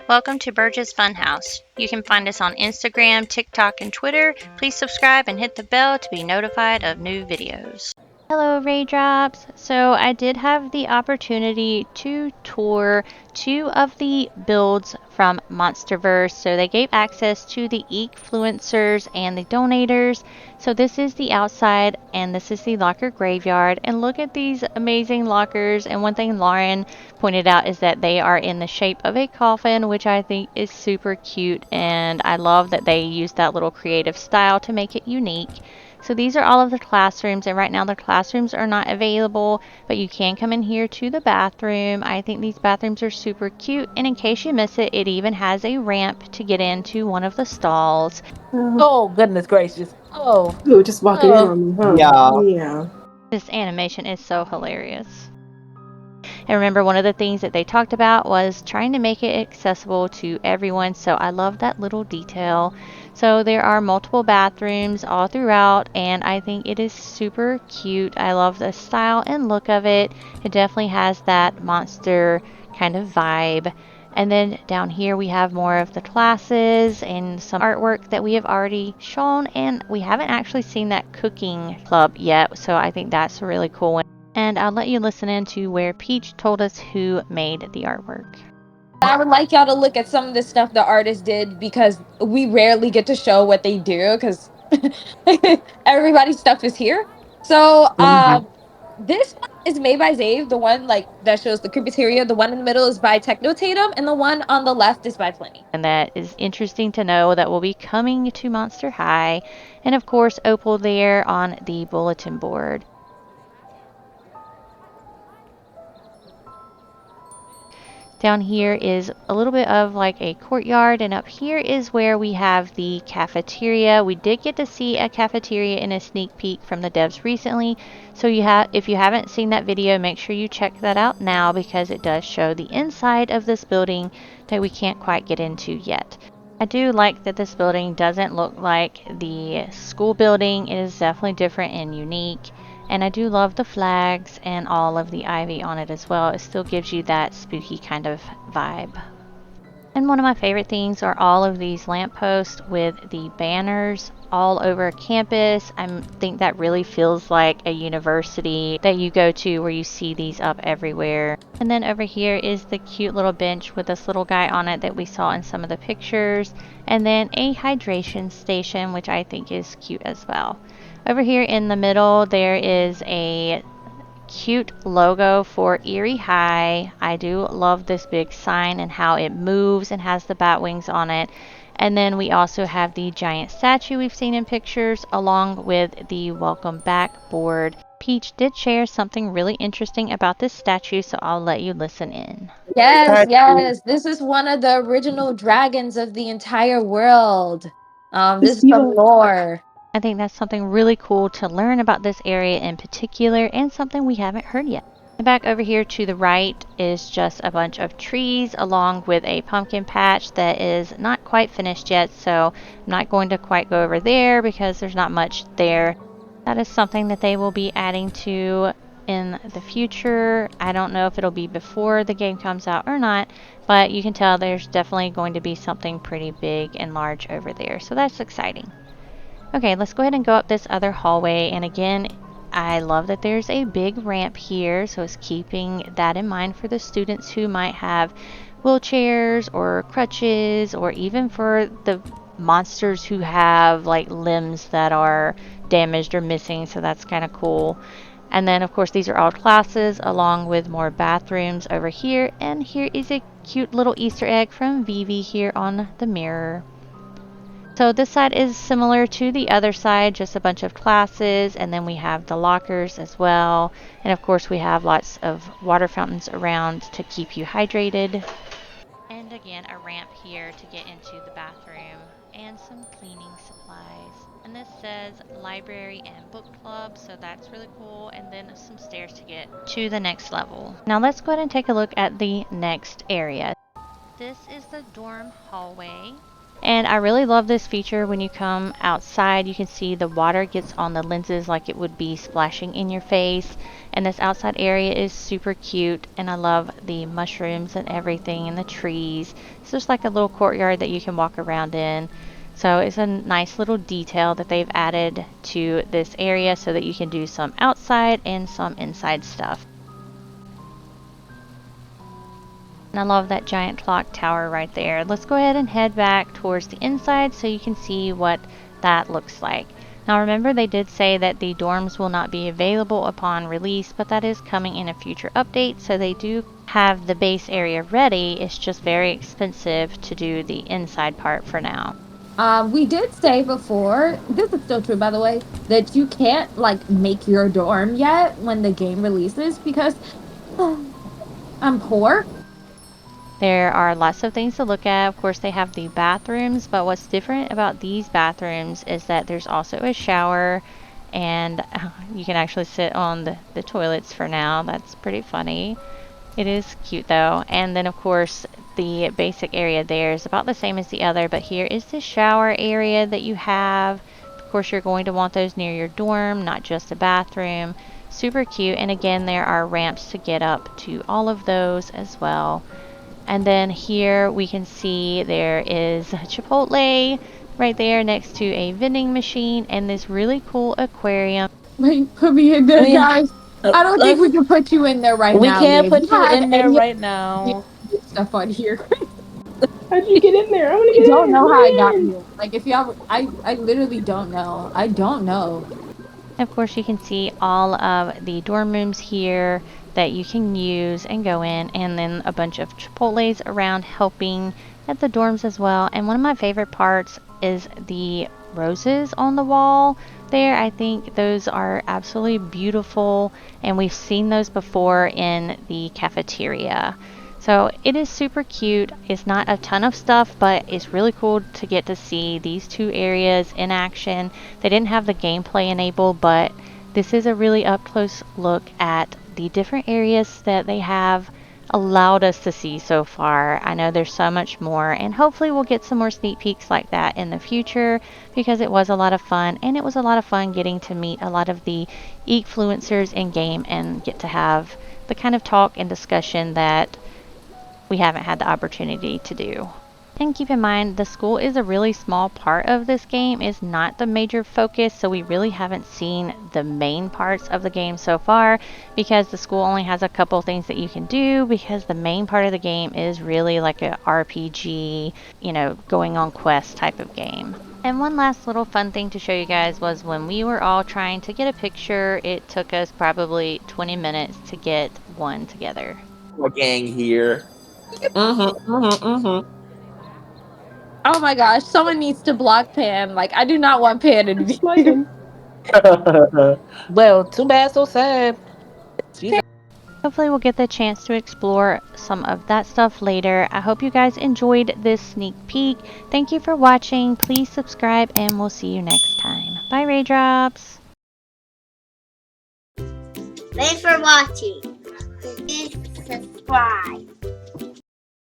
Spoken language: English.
Welcome to Burge's Funhouse. You can find us on Instagram, TikTok, and Twitter. Please subscribe and hit the bell to be notified of new videos. Hello, Raindrops. So I did have the opportunity to tour two of the builds from MonsterVerze. So they gave access to the influencers and the donators. So this is the outside and this is the locker graveyard. And look at these amazing lockers. And one thing Lauren pointed out is that they are in the shape of a coffin, which I think is super cute. And I love that they used that little creative style to make it unique. So these are all of the classrooms, and right now the classrooms are not available, but you can come in here to the bathroom. I think these bathrooms are super cute, and in case you miss it, it even has a ramp to get into one of the stalls. Oh, goodness gracious. Oh. Ooh, just walking in Oh. on me, huh? Yeah. Yeah. This animation is so hilarious. And remember, one of the things that they talked about was trying to make it accessible to everyone, so I love that little detail. So there are multiple bathrooms all throughout, and I think it is super cute. I love the style and look of it. It definitely has that monster kind of vibe. And then down here we have more of the classes and some artwork that we have already shown, and we haven't actually seen that cooking club yet, so I think that's a really cool one. And I'll let you listen in to where Peach told us who made the artwork. I would like y'all to look at some of the stuff the artist did because we rarely get to show what they do because everybody's stuff is here. So this one is made by Zave, the one like that shows the cafeteria. The one in the middle is by Techno Tatum, and the one on the left is by Plenty. And that is interesting to know that will be coming to Monster High. And of course, Opal there on the bulletin board. Down here is a little bit of like a courtyard, and up here is where we have the cafeteria. We did get to see a cafeteria in a sneak peek from the devs recently, so if you haven't seen that video, make sure you check that out now because it does show the inside of this building that we can't quite get into yet. I do like that this building doesn't look like the school building. It is definitely different and unique. And I do love the flags and all of the ivy on it as well. It still gives you that spooky kind of vibe. And one of my favorite things are all of these lampposts with the banners all over campus. I think that really feels like a university that you go to where you see these up everywhere. And then over here is the cute little bench with this little guy on it that we saw in some of the pictures. And then a hydration station, which I think is cute as well. Over here in the middle, there is a cute logo for Eerie High. I do love this big sign and how it moves and has the bat wings on it. And then we also have the giant statue we've seen in pictures along with the welcome back board. Peach did share something really interesting about this statue, so I'll let you listen in. Yes. This is one of the original dragons of the entire world. This Just is see from that? lore. I think that's something really cool to learn about this area in particular and something we haven't heard yet. And back over here to the right is just a bunch of trees along with a pumpkin patch that is not quite finished yet, so I'm not going to quite go over there because there's not much there. That is something that they will be adding to in the future. I don't know if it'll be before the game comes out or not, but you can tell there's definitely going to be something pretty big and large over there, so that's exciting. Okay, let's go ahead and go up this other hallway, and again, I love that there's a big ramp here, so it's keeping that in mind for the students who might have wheelchairs or crutches, or even for the monsters who have like limbs that are damaged or missing, so that's kind of cool. And then of course these are all classes along with more bathrooms over here, and here is a cute little Easter egg from Vivi here on the mirror. So this side is similar to the other side, just a bunch of classes, and then we have the lockers as well. And of course we have lots of water fountains around to keep you hydrated. And again, a ramp here to get into the bathroom and some cleaning supplies. And this says library and book club, so that's really cool. And then some stairs to get to the next level. Now let's go ahead and take a look at the next area. This is the dorm hallway. And I really love this feature. When you come outside, you can see the water gets on the lenses like it would be splashing in your face. And this outside area is super cute, and I love the mushrooms and everything and the trees. It's just like a little courtyard that you can walk around in. So it's a nice little detail that they've added to this area so that you can do some outside and some inside stuff. And I love that giant clock tower right there. Let's go ahead and head back towards the inside so you can see what that looks like. Now remember, they did say that the dorms will not be available upon release, but that is coming in a future update, so they do have the base area ready. It's just very expensive to do the inside part for now. We did say before, this is still true by the way, that you can't like make your dorm yet when the game releases because I'm poor. There are lots of things to look at. Of course, they have the bathrooms, but what's different about these bathrooms is that there's also a shower, and you can actually sit on the toilets for now. That's pretty funny. It is cute though. And then of course, the basic area there is about the same as the other, but here is the shower area that you have. Of course, you're going to want those near your dorm, not just a bathroom. Super cute. And again, there are ramps to get up to all of those as well. And then here we can see there is Chipotle right there next to a vending machine and this really cool aquarium. Wait, put me in there, guys. I don't think we can put you in there right We now. can't Liv. put you in there right now. Stuff on here. How'd you get in there? I want to I get don't in. know Let how I me got in. here. Like if y'all, I literally don't know. I don't know. Of course, you can see all of the dorm rooms here that you can use and go in, and then a bunch of Chipotles around helping at the dorms as well. And one of my favorite parts is the roses on the wall there. I think those are absolutely beautiful, and we've seen those before in the cafeteria. So it is super cute. It's not a ton of stuff, but it's really cool to get to see these two areas in action. They didn't have the gameplay enabled, but this is a really up close look at the different areas that they have allowed us to see so far. I know there's so much more, and hopefully we'll get some more sneak peeks like that in the future, because it was a lot of fun, and it was a lot of fun getting to meet a lot of the influencers in game and get to have the kind of talk and discussion that we haven't had the opportunity to do. And keep in mind, the school is a really small part of this game. It's not the major focus, so we really haven't seen the main parts of the game so far, because the school only has a couple things that you can do, because the main part of the game is really like a RPG, you know, going on quest type of game. And one last little fun thing to show you guys was when we were all trying to get a picture, it took us probably 20 minutes to get one together. Gang here. Oh my gosh, someone needs to block Pam. Like I do not want Pam to be Slaying. Well, too bad, so sad. Hopefully we'll get the chance to explore some of that stuff later. I hope you guys enjoyed this sneak peek. Thank you for watching. Please subscribe, and we'll see you next time. Bye, Raindrops! Thanks for watching. Please subscribe.